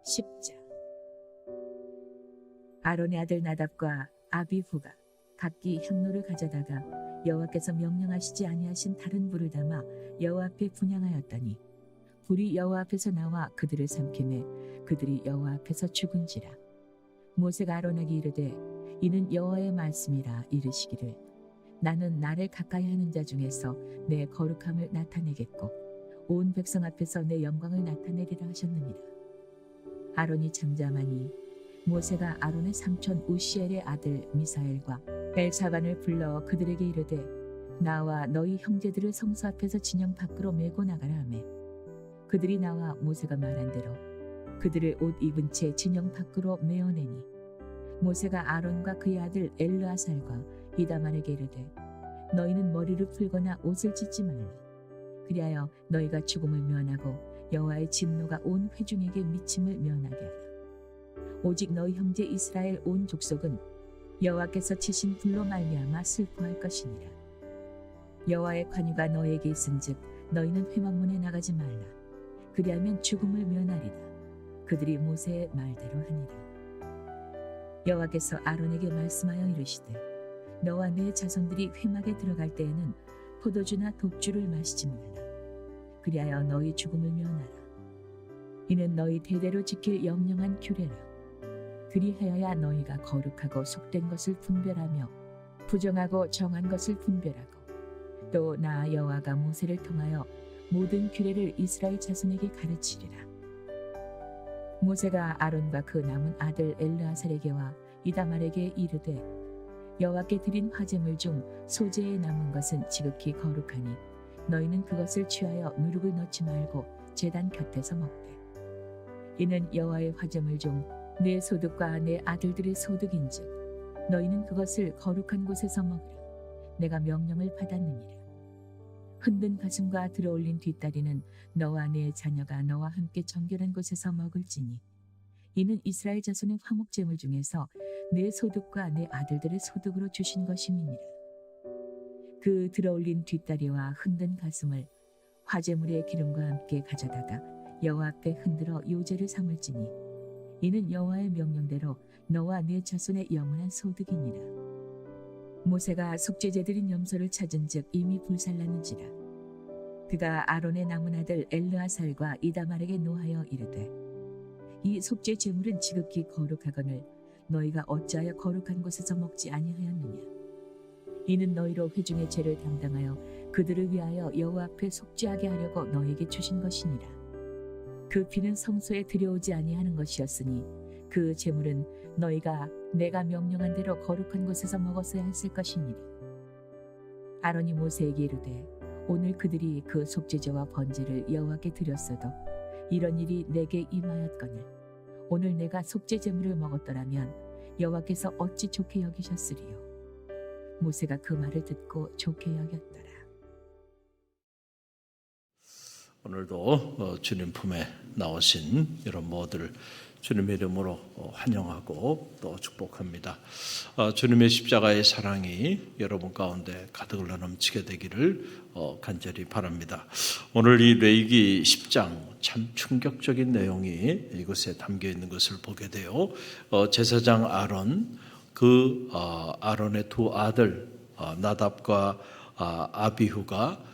10장. 아론의 아들 나답과 아비후가 각기 향로를 가져다가 여호와께서 명령하시지 아니하신 다른 불을 담아 여호와 앞에 분향하였더니 불이 여호와 앞에서 나와 그들을 삼키매 그들이 여호와 앞에서 죽은지라. 모세가 아론에게 이르되 이는 여호와의 말씀이라 이르시기를 나는 나를 가까이 하는 자 중에서 내 거룩함을 나타내겠고 온 백성 앞에서 내 영광을 나타내리라 하셨느니라. 아론이 잠잠하니 모세가 아론의 삼촌 우시엘의 아들 미사엘과 엘사반을 불러 그들에게 이르되 나와 너희 형제들을 성소 앞에서 진영 밖으로 메고 나가라 하매 그들이 나와 모세가 말한 대로 그들을 옷 입은 채 진영 밖으로 메어내니 모세가 아론과 그의 아들 엘르아살과 이다말에게 이르되 너희는 머리를 풀거나 옷을 찢지 말라. 그리하여 너희가 죽음을 면하고 여호와의 진노가 온 회중에게 미침을 면하게 하라. 오직 너희 형제 이스라엘 온 족속은 여호와께서 치신 불로 말미암아 슬퍼할 것이니라. 여호와의 관유가 너희에게 있은즉 너희는 회막문에 나가지 말라. 그리하면 죽음을 면하리라. 그들이 모세의 말대로 하니라. 여호와께서 아론에게 말씀하여 이르시되 너와 네 자손들이 회막에 들어갈 때에는 포도주나 독주를 마시지 말라. 그리하여 너희 죽음을 면하라. 이는 너희 대대로 지킬 영영한 규례라. 그리하여야 너희가 거룩하고 속된 것을 분별하며 부정하고 정한 것을 분별하고 또 나 여호와가 모세를 통하여 모든 규례를 이스라엘 자손에게 가르치리라. 모세가 아론과 그 남은 아들 엘르아살에게와 이다말에게 이르되 여호와께 드린 화제물 중 소재에 남은 것은 지극히 거룩하니 너희는 그것을 취하여 누룩을 넣지 말고 제단 곁에서 먹되 이는 여호와의 화제물 중 내 소득과 내 아들들의 소득인즉 너희는 그것을 거룩한 곳에서 먹으라. 내가 명령을 받았느니라. 흔든 가슴과 들어올린 뒷다리는 너와 네 자녀가 너와 함께 정결한 곳에서 먹을지니 이는 이스라엘 자손의 화목제물 중에서 내 소득과 내 아들들의 소득으로 주신 것임이니라. 그 들어올린 뒷다리와 흔든 가슴을 화제물의 기름과 함께 가져다가 여호와 앞에 흔들어 요제를 삼을지니 이는 여호와의 명령대로 너와 네 자손의 영원한 소득이니라. 모세가 속죄제드린 염소를 찾은즉 이미 불살랐는지라. 그가 아론의 남은 아들 엘르아살과 이다말에게 노하여 이르되 이 속죄 제물은 지극히 거룩하거늘 너희가 어찌하여 거룩한 곳에서 먹지 아니하였느냐. 이는 너희로 회중의 죄를 담당하여 그들을 위하여 여호와 앞에 속죄하게 하려고 너희에게 주신 것이니라. 그 피는 성소에 들여오지 아니하는 것이었으니 그 제물은 너희가 내가 명령한 대로 거룩한 곳에서 먹었어야 했을 것이니라. 아론이 모세에게 이르되 오늘 그들이 그 속죄제와 번제를 여호와께 드렸어도 이런 일이 내게 임하였거늘 오늘 내가 속죄 제물을 먹었더라면 여호와께서 어찌 좋게 여기셨으리요. 모세가 그 말을 듣고 좋게 여겼더라. 오늘도 주님 품에 나오신 이런 모두를 주님의 이름으로 환영하고 또 축복합니다. 주님의 십자가의 사랑이 여러분 가운데 가득을 넘치게 되기를 간절히 바랍니다. 오늘 이 레위기 10장 참 충격적인 내용이 이곳에 담겨 있는 것을 보게 돼요. 제사장 아론, 아론의 두 아들 나답과 아비후가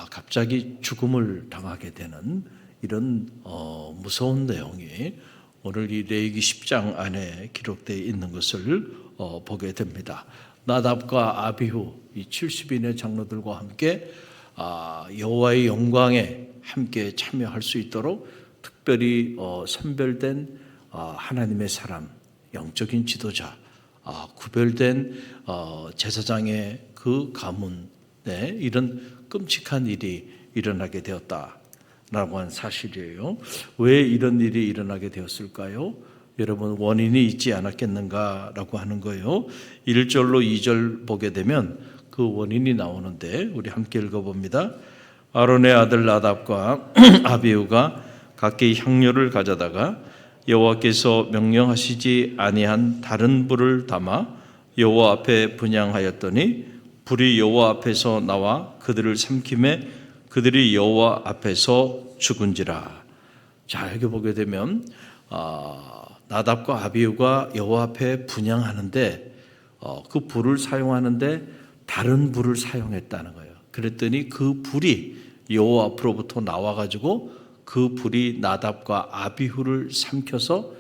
갑자기 죽음을 당하게 되는 이런 무서운 내용이 오늘 이 레위기 10장 안에 기록되어 있는 것을 보게 됩니다. 나답과 아비후 이 70인의 장로들과 함께 여호와의 영광에 함께 참여할 수 있도록 특별히 선별된 하나님의 사람, 영적인 지도자, 구별된 제사장의 그 가문에 이런 끔찍한 일이 일어나게 되었다라고 하는 사실이에요. 왜 이런 일이 일어나게 되었을까요? 여러분 원인이 있지 않았겠는가라고 하는 거예요. 1절로 2절 보게 되면 그 원인이 나오는데 우리 함께 읽어봅니다. 아론의 아들 나답과 아비후가 각기 향료를 가져다가 여호와께서 명령하시지 아니한 다른 불을 담아 여호와 앞에 분향하였더니 불이 여호와 앞에서 나와 그들을 삼키매 그들이 여호와 앞에서 죽은지라. 자, 여기 보게 되면 나답과 아비후가 여호와 앞에 분향하는데 그 불을 사용하는데 다른 불을 사용했다는 거예요. 그랬더니 그 불이 여호와 앞으로부터 나와가지고 그 불이 나답과 아비후를 삼켜서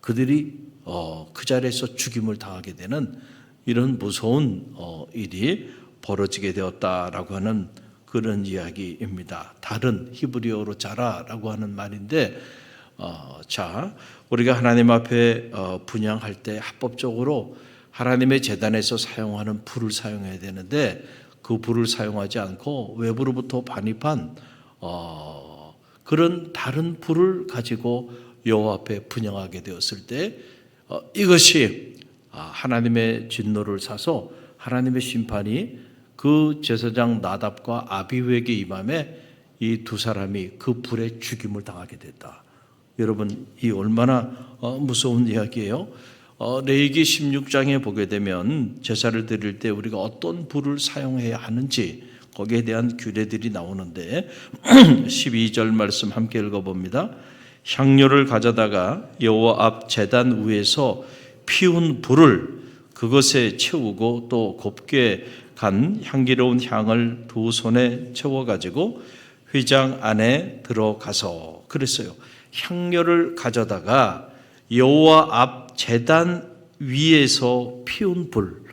그들이 그 자리에서 죽임을 당하게 되는 이런 무서운 일이 벌어지게 되었다라고 하는 그런 이야기입니다. 다른 히브리어로 자라라고 하는 말인데, 자, 우리가 하나님 앞에 분향할 때 합법적으로 하나님의 제단에서 사용하는 불을 사용해야 되는데 그 불을 사용하지 않고 외부로부터 반입한 그런 다른 불을 가지고 여호와 앞에 분향하게 되었을 때 이것이 하나님의 진노를 사서 하나님의 심판이 그 제사장 나답과 아비후에게 임함에 이 두 사람이 그 불에 죽임을 당하게 됐다. 여러분, 이 얼마나 무서운 이야기예요. 레위기 16장에 보게 되면 제사를 드릴 때 우리가 어떤 불을 사용해야 하는지 거기에 대한 규례들이 나오는데 12절 말씀 함께 읽어봅니다. 향료를 가져다가 여호와 앞 제단 위에서 피운 불을 그것에 채우고 또 곱게 간 향기로운 향을 두 손에 채워가지고 휘장 안에 들어가서 그랬어요. 향료를 가져다가 여호와 앞 제단 위에서 피운 불,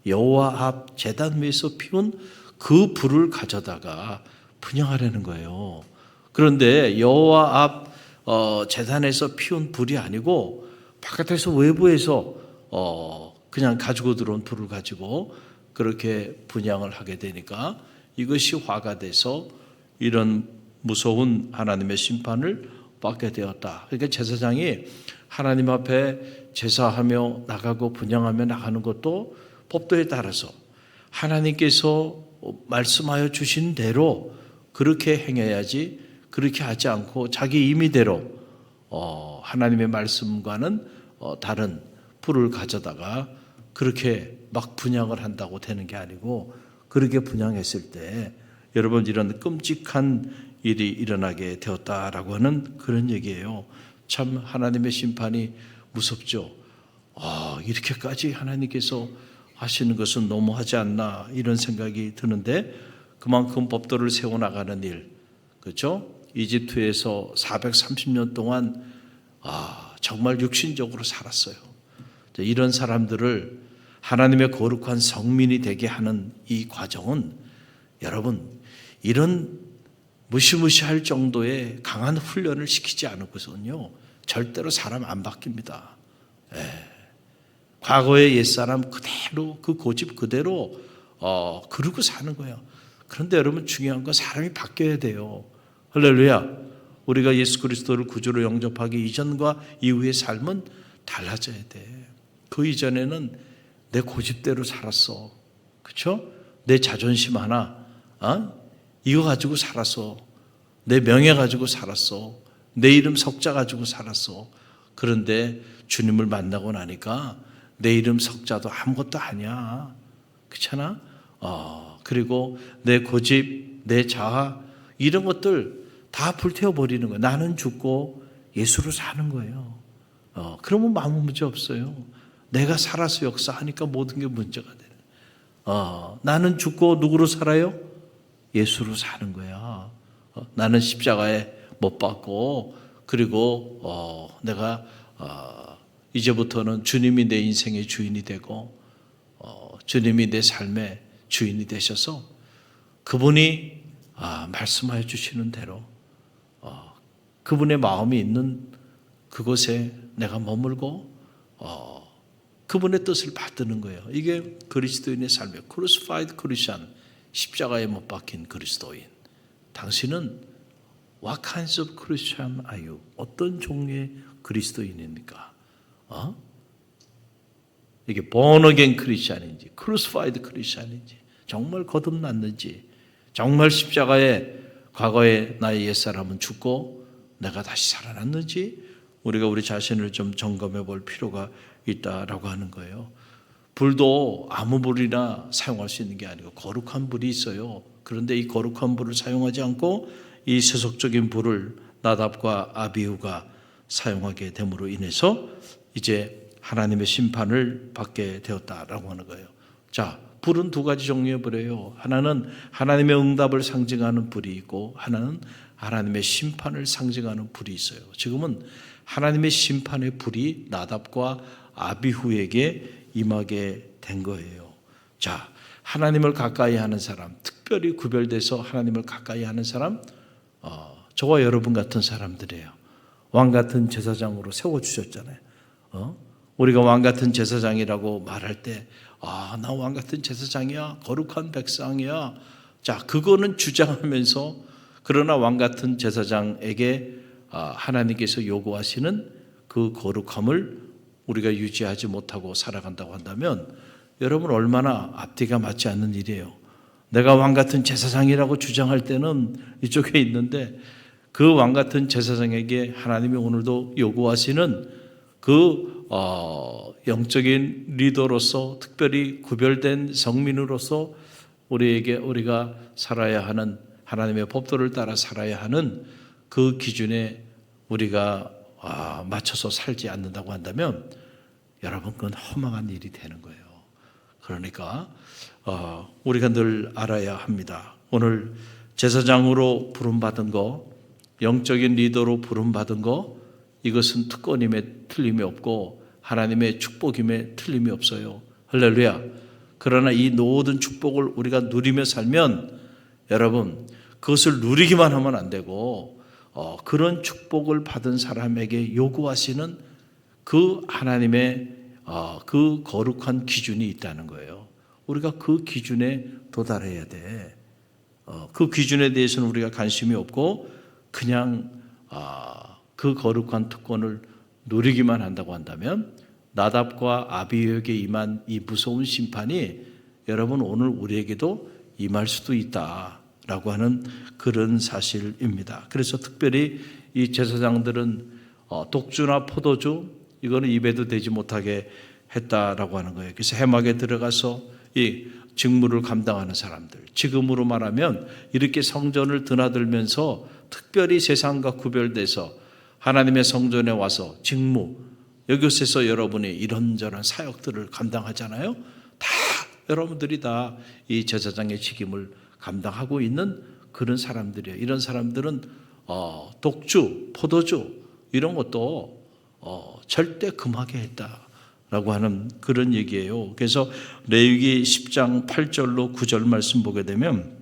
여호와 앞 제단 위에서 피운 그 불을 가져다가 분향하려는 거예요. 그런데 여호와 앞 제단에서 피운 불이 아니고 바깥에서 외부에서 그냥 가지고 들어온 불을 가지고 그렇게 분향을 하게 되니까 이것이 화가 돼서 이런 무서운 하나님의 심판을 받게 되었다. 그러니까 제사장이 하나님 앞에 제사하며 나가고 분향하며 나가는 것도 법도에 따라서 하나님께서 말씀하여 주신 대로 그렇게 행해야지, 그렇게 하지 않고 자기 임의대로 하나님의 말씀과는 다른 불을 가져다가 그렇게 막 분향을 한다고 되는 게 아니고, 그렇게 분향했을 때 여러분 이런 끔찍한 일이 일어나게 되었다라고 하는 그런 얘기예요. 참 하나님의 심판이 무섭죠. 이렇게까지 하나님께서 하시는 것은 너무하지 않나 이런 생각이 드는데, 그만큼 법도를 세워나가는 일, 그렇죠? 이집트에서 430년 동안 정말 육신적으로 살았어요. 이런 사람들을 하나님의 거룩한 성민이 되게 하는 이 과정은 여러분 이런 무시무시할 정도의 강한 훈련을 시키지 않고서는요 절대로 사람 안 바뀝니다. 과거의 옛사람 그대로 그 고집 그대로 그러고 사는 거예요. 그런데 여러분 중요한 건 사람이 바뀌어야 돼요. 할렐루야. 우리가 예수 그리스도를 구주로 영접하기 이전과 이후의 삶은 달라져야 돼. 그 이전에는 내 고집대로 살았어. 그렇죠? 내 자존심 하나 이거 가지고 살았어. 내 명예 가지고 살았어. 내 이름 석자 가지고 살았어. 그런데 주님을 만나고 나니까 내 이름 석자도 아무것도 아니야. 그렇잖아? 그리고 내 고집, 내 자아 이런 것들 다 불태워버리는 거예요. 나는 죽고 예수로 사는 거예요. 그러면 아무 문제 없어요. 내가 살아서 역사하니까 모든 게 문제가 되는. 나는 죽고 누구로 살아요? 예수로 사는 거야. 나는 십자가에 못 박고 그리고 내가 이제부터는 주님이 내 인생의 주인이 되고 주님이 내 삶의 주인이 되셔서 그분이 말씀하여 주시는 대로 그분의 마음이 있는 그곳에 내가 머물고 그분의 뜻을 받드는 거예요. 이게 그리스도인의 삶이에요. crucified Christian, 십자가에 못 박힌 그리스도인. 당신은 what kinds of Christian are you? 어떤 종류의 그리스도인입니까? 이게 born again Christian인지 crucified Christian인지 정말 거듭났는지, 정말 십자가에 과거에 나의 옛사람은 죽고 내가 다시 살아났는지 우리가 우리 자신을 좀 점검해 볼 필요가 있다라고 하는 거예요. 불도 아무 불이나 사용할 수 있는 게 아니고 거룩한 불이 있어요. 그런데 이 거룩한 불을 사용하지 않고 이 세속적인 불을 나답과 아비후가 사용하게 됨으로 인해서 이제 하나님의 심판을 받게 되었다라고 하는 거예요. 자, 불은 두 가지 종류의 불이에요. 하나는 하나님의 응답을 상징하는 불이 있고 하나는 하나님의 심판을 상징하는 불이 있어요. 지금은 하나님의 심판의 불이 나답과 아비후에게 임하게 된 거예요. 자, 하나님을 가까이 하는 사람, 특별히 구별돼서 하나님을 가까이 하는 사람, 저와 여러분 같은 사람들이에요. 왕 같은 제사장으로 세워주셨잖아요. 우리가 왕 같은 제사장이라고 말할 때, 나 왕 같은 제사장이야, 거룩한 백성이야. 자, 그거는 주장하면서, 그러나 왕 같은 제사장에게 하나님께서 요구하시는 그 거룩함을 우리가 유지하지 못하고 살아간다고 한다면, 여러분 얼마나 앞뒤가 맞지 않는 일이에요. 내가 왕 같은 제사장이라고 주장할 때는 이쪽에 있는데, 그 왕 같은 제사장에게 하나님이 오늘도 요구하시는 그 영적인 리더로서, 특별히 구별된 성민으로서 우리가 살아야 하는, 하나님의 법도를 따라 살아야 하는 그 기준에 우리가 맞춰서 살지 않는다고 한다면 여러분 그건 허망한 일이 되는 거예요. 그러니까 우리가 늘 알아야 합니다. 오늘 제사장으로 부름받은 거, 영적인 리더로 부름받은 거, 이것은 특권임에 틀림이 없고 하나님의 축복임에 틀림이 없어요. 할렐루야. 그러나 이 모든 축복을 우리가 누리며 살면 여러분 그것을 누리기만 하면 안 되고 그런 축복을 받은 사람에게 요구하시는 그 하나님의 그 거룩한 기준이 있다는 거예요. 우리가 그 기준에 도달해야 돼. 그 기준에 대해서는 우리가 관심이 없고 그냥 그 거룩한 특권을 누리기만 한다고 한다면 나답과 아비후에게 임한 이 무서운 심판이 여러분 오늘 우리에게도 임할 수도 있다라고 하는 그런 사실입니다. 그래서 특별히 이 제사장들은 독주나 포도주 이거는 입에도 대지 못하게 했다라고 하는 거예요. 그래서 해막에 들어가서 이 직무를 감당하는 사람들, 지금으로 말하면 이렇게 성전을 드나들면서 특별히 세상과 구별돼서 하나님의 성전에 와서 직무, 이곳에서 여러분이 이런저런 사역들을 감당하잖아요. 다 여러분들이 다 이 제사장의 직임을 감당하고 있는 그런 사람들이에요. 이런 사람들은 독주, 포도주 이런 것도 절대 금하게 했다라고 하는 그런 얘기예요. 그래서 레위기 10장 8절로 9절 말씀 보게 되면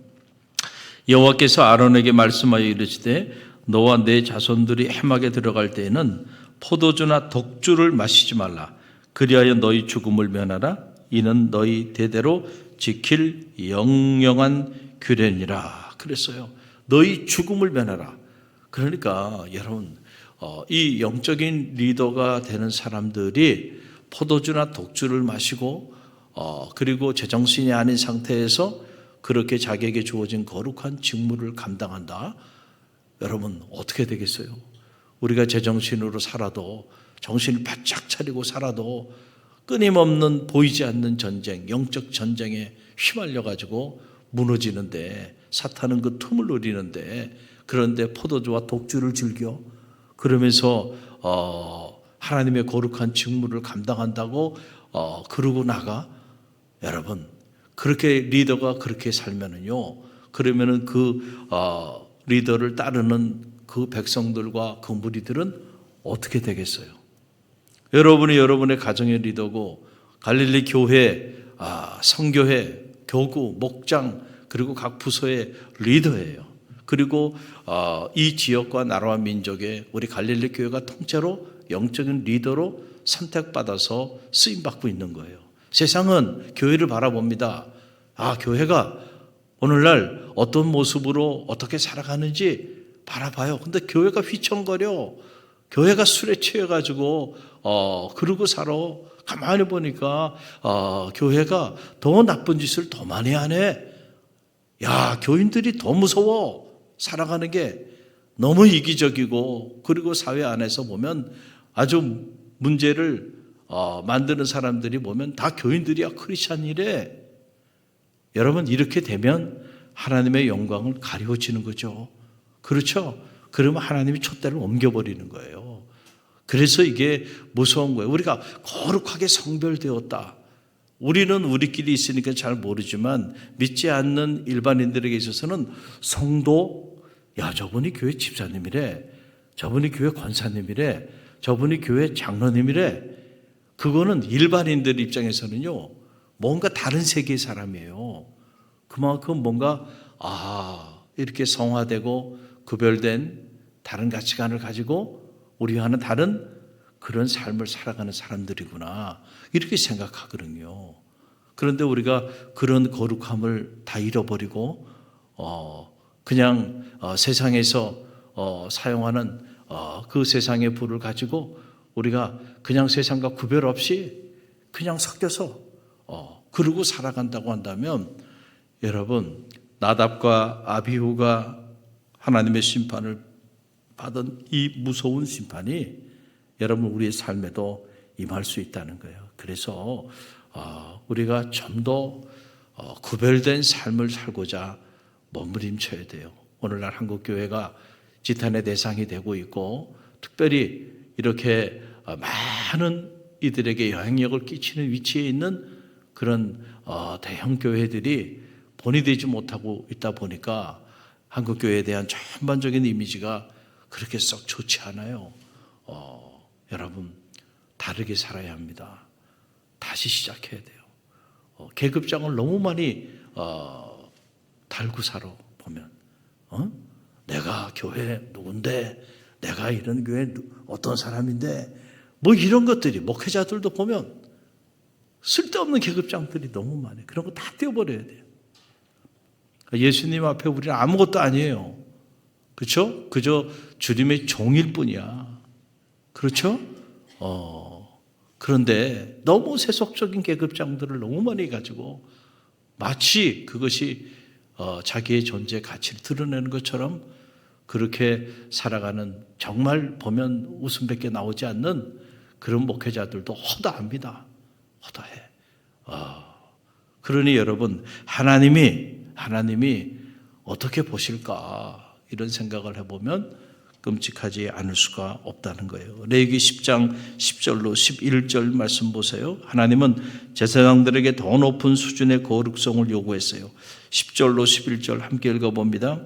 여호와께서 아론에게 말씀하여 이르시되 너와 내 자손들이 해막에 들어갈 때에는 포도주나 독주를 마시지 말라. 그리하여 너희 죽음을 면하라. 이는 너희 대대로 지킬 영영한 규례니라. 그랬어요. 너희 죽음을 면하라. 그러니까 여러분 이 영적인 리더가 되는 사람들이 포도주나 독주를 마시고 그리고 제정신이 아닌 상태에서 그렇게 자기에게 주어진 거룩한 직무를 감당한다. 여러분 어떻게 되겠어요? 우리가 제정신으로 살아도 정신을 바짝 차리고 살아도 끊임없는 보이지 않는 전쟁, 영적 전쟁에 휘말려 가지고 무너지는데 사탄은 그 틈을 노리는데 그런데 포도주와 독주를 즐겨 그러면서 하나님의 거룩한 직무를 감당한다고 그러고 나가 여러분 그렇게 리더가 그렇게 살면은요 그러면은 그 리더를 따르는 그 백성들과 그 무리들은 어떻게 되겠어요? 여러분이 여러분의 가정의 리더고 갈릴리 교회, 성교회, 교구, 목장 그리고 각 부서의 리더예요. 그리고 이 지역과 나라와 민족의 우리 갈릴리 교회가 통째로 영적인 리더로 선택받아서 쓰임받고 있는 거예요. 세상은 교회를 바라봅니다. 교회가 오늘날 어떤 모습으로 어떻게 살아가는지 바라봐요. 근데 교회가 휘청거려. 교회가 술에 취해가지고 그러고 살아. 가만히 보니까 교회가 더 나쁜 짓을 더 많이 하네. 야, 교인들이 더 무서워. 살아가는 게 너무 이기적이고 그리고 사회 안에서 보면 아주 문제를 만드는 사람들이 보면 다 교인들이야 크리스찬이래. 여러분 이렇게 되면 하나님의 영광을 가리워지는 거죠. 그렇죠? 그러면 하나님이 촛대를 옮겨버리는 거예요. 그래서 이게 무서운 거예요. 우리가 거룩하게 성별되었다. 우리는 우리끼리 있으니까 잘 모르지만 믿지 않는 일반인들에게 있어서는 성도, 야, 저분이 교회 집사님이래. 저분이 교회 권사님이래. 저분이 교회 장로님이래. 그거는 일반인들 입장에서는요, 뭔가 다른 세계의 사람이에요. 그만큼 뭔가, 이렇게 성화되고 구별된 다른 가치관을 가지고 우리와는 다른 그런 삶을 살아가는 사람들이구나. 이렇게 생각하거든요. 그런데 우리가 그런 거룩함을 다 잃어버리고, 그냥 세상에서 사용하는 그 세상의 부를 가지고 우리가 그냥 세상과 구별 없이 그냥 섞여서 그러고 살아간다고 한다면, 여러분, 나답과 아비후가 하나님의 심판을 받은 이 무서운 심판이 여러분 우리의 삶에도 임할 수 있다는 거예요. 그래서 우리가 좀 더 구별된 삶을 살고자 몸부림쳐야 돼요. 오늘날 한국교회가 지탄의 대상이 되고 있고, 특별히 이렇게 많은 이들에게 영향력을 끼치는 위치에 있는 그런 대형 교회들이 본이 되지 못하고 있다 보니까 한국교회에 대한 전반적인 이미지가 그렇게 썩 좋지 않아요. 여러분, 다르게 살아야 합니다. 다시 시작해야 돼요. 계급장을 너무 많이 달고 살아 보면, 내가 교회 누군데, 내가 이런 교회 어떤 사람인데, 뭐 이런 것들이, 목회자들도 보면 쓸데없는 계급장들이 너무 많아요. 그런 거 다 떼어버려야 돼요. 예수님 앞에 우리는 아무것도 아니에요. 그렇죠? 그저 주님의 종일 뿐이야. 그렇죠? 그런데 너무 세속적인 계급장들을 너무 많이 가지고 마치 그것이 자기의 존재 가치를 드러내는 것처럼 그렇게 살아가는, 정말 보면 웃음밖에 나오지 않는 그런 목회자들도 허다합니다. 허다해. 그러니 여러분, 하나님이 어떻게 보실까, 이런 생각을 해보면 끔찍하지 않을 수가 없다는 거예요. 레위기 10장 10절로 11절 말씀 보세요. 하나님은 제사장들에게 더 높은 수준의 거룩성을 요구했어요. 10절로 11절 함께 읽어봅니다.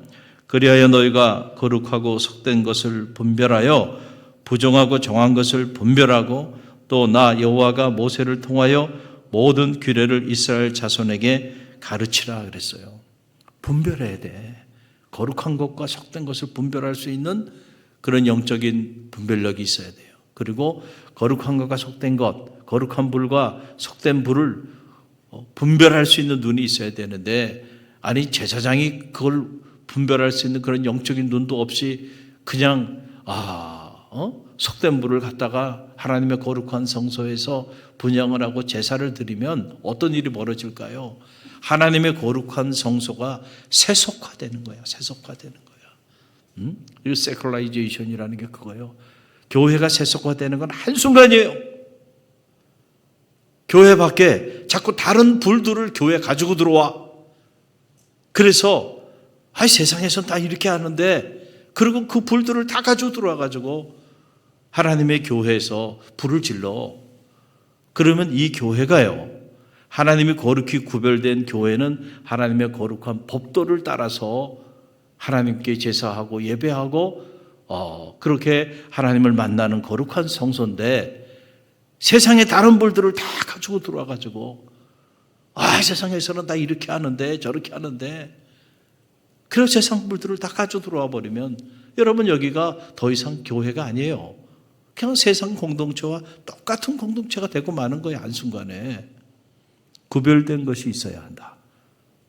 그리하여 너희가 거룩하고 속된 것을 분별하여 부정하고 정한 것을 분별하고, 또 나 여호와가 모세를 통하여 모든 규례를 이스라엘 자손에게 가르치라 그랬어요. 분별해야 돼. 거룩한 것과 속된 것을 분별할 수 있는 그런 영적인 분별력이 있어야 돼요. 그리고 거룩한 것과 속된 것, 거룩한 불과 속된 불을 분별할 수 있는 눈이 있어야 되는데, 아니 제사장이 그걸 분별할 수 있는 그런 영적인 눈도 없이 그냥 속된 불을 갖다가 하나님의 거룩한 성소에서 분향을 하고 제사를 드리면 어떤 일이 벌어질까요? 하나님의 거룩한 성소가 세속화되는 거야. 세속화되는 거야. 이 세큘라이제이션이라는 게 그거예요. 교회가 세속화되는 건 한순간이에요. 교회 밖에 자꾸 다른 불들을 교회 가지고 들어와. 그래서 세상에서는 다 이렇게 하는데, 그리고 그 불들을 다 가지고 들어와 가지고 하나님의 교회에서 불을 질러. 그러면 이 교회가요, 하나님이 거룩히 구별된 교회는 하나님의 거룩한 법도를 따라서 하나님께 제사하고 예배하고 그렇게 하나님을 만나는 거룩한 성소인데, 세상의 다른 불들을 다 가지고 들어와 가지고 세상에서는 다 이렇게 하는데 저렇게 하는데, 그래서 세상 불들을 다 가지고 들어와 버리면 여러분, 여기가 더 이상 교회가 아니에요. 그냥 세상 공동체와 똑같은 공동체가 되고 마는 거예요. 한순간에. 구별된 것이 있어야 한다.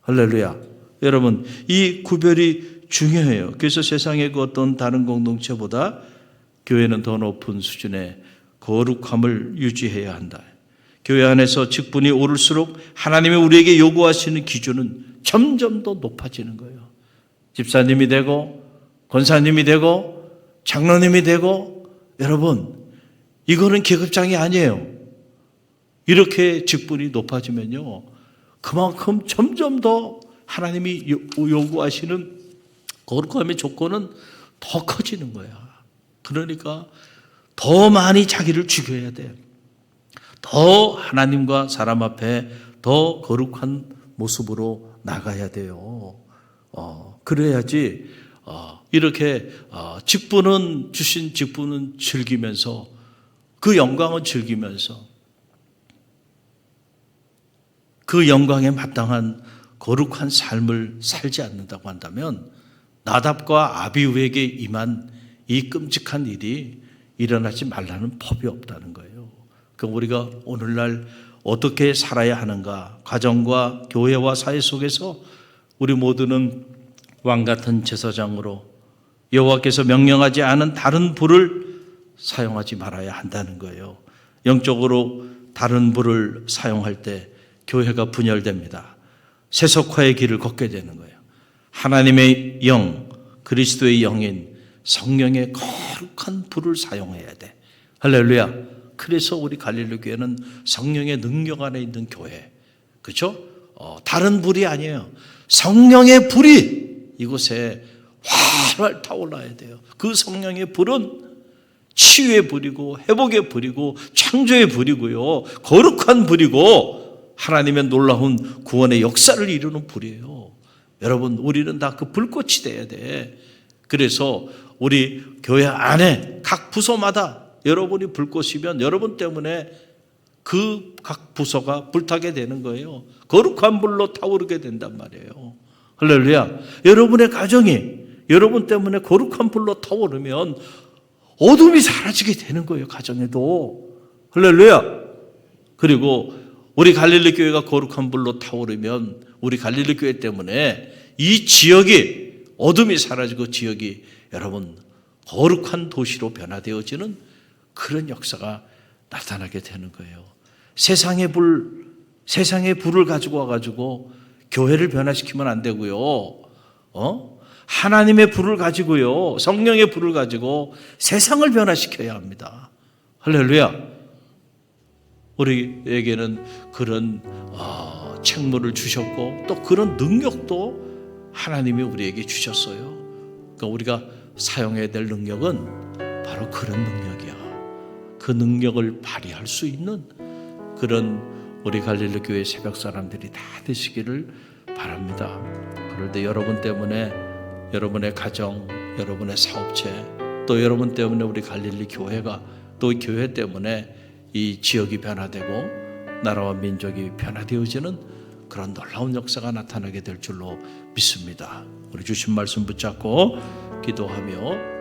할렐루야. 여러분, 이 구별이 중요해요. 그래서 세상의 그 어떤 다른 공동체보다 교회는 더 높은 수준의 거룩함을 유지해야 한다. 교회 안에서 직분이 오를수록 하나님이 우리에게 요구하시는 기준은 점점 더 높아지는 거예요. 집사님이 되고 권사님이 되고 장로님이 되고, 여러분, 이거는 계급장이 아니에요. 이렇게 직분이 높아지면요, 그만큼 점점 더 하나님이 요구하시는 거룩함의 조건은 더 커지는 거야. 그러니까 더 많이 자기를 죽여야 돼. 더 하나님과 사람 앞에 더 거룩한 모습으로 나가야 돼요. 그래야지 이렇게 주신 직분은 즐기면서 그 영광은 즐기면서 그 영광에 마땅한 거룩한 삶을 살지 않는다고 한다면 나답과 아비후에게 임한 이 끔찍한 일이 일어나지 말라는 법이 없다는 거예요. 그럼 우리가 오늘날 어떻게 살아야 하는가? 가정과 교회와 사회 속에서 우리 모두는 왕 같은 제사장으로 여호와께서 명령하지 않은 다른 불을 사용하지 말아야 한다는 거예요. 영적으로 다른 불을 사용할 때 교회가 분열됩니다. 세속화의 길을 걷게 되는 거예요. 하나님의 영, 그리스도의 영인 성령의 거룩한 불을 사용해야 돼. 할렐루야. 그래서 우리 갈릴리 교회는 성령의 능력 안에 있는 교회. 그렇죠? 다른 불이 아니에요. 성령의 불이 이곳에 활활 타올라야 돼요. 그 성령의 불은 치유의 불이고 회복의 불이고 창조의 불이고요. 거룩한 불이고 하나님의 놀라운 구원의 역사를 이루는 불이에요. 여러분, 우리는 다 그 불꽃이 돼야 돼. 그래서 우리 교회 안에 각 부서마다 여러분이 불꽃이면 여러분 때문에 그 각 부서가 불타게 되는 거예요. 거룩한 불로 타오르게 된단 말이에요. 할렐루야. 여러분의 가정이 여러분 때문에 거룩한 불로 타오르면 어둠이 사라지게 되는 거예요. 가정에도. 할렐루야. 그리고 우리 갈릴리 교회가 거룩한 불로 타오르면 우리 갈릴리 교회 때문에 이 지역이 어둠이 사라지고 지역이 여러분 거룩한 도시로 변화되어지는 그런 역사가 나타나게 되는 거예요. 세상의 불을 가지고 와가지고 교회를 변화시키면 안 되고요. 하나님의 불을 가지고요. 성령의 불을 가지고 세상을 변화시켜야 합니다. 할렐루야. 우리에게는 그런 책무를 주셨고 또 그런 능력도 하나님이 우리에게 주셨어요. 그러니까 우리가 사용해야 될 능력은 바로 그런 능력이야. 그 능력을 발휘할 수 있는 그런 우리 갈릴리 교회 새벽 사람들이 다 되시기를 바랍니다. 그런데 여러분 때문에 여러분의 가정, 여러분의 사업체, 또 여러분 때문에 우리 갈릴리 교회가 또 교회 때문에 이 지역이 변화되고 나라와 민족이 변화되어지는 그런 놀라운 역사가 나타나게 될 줄로 믿습니다. 우리 주신 말씀 붙잡고 기도하며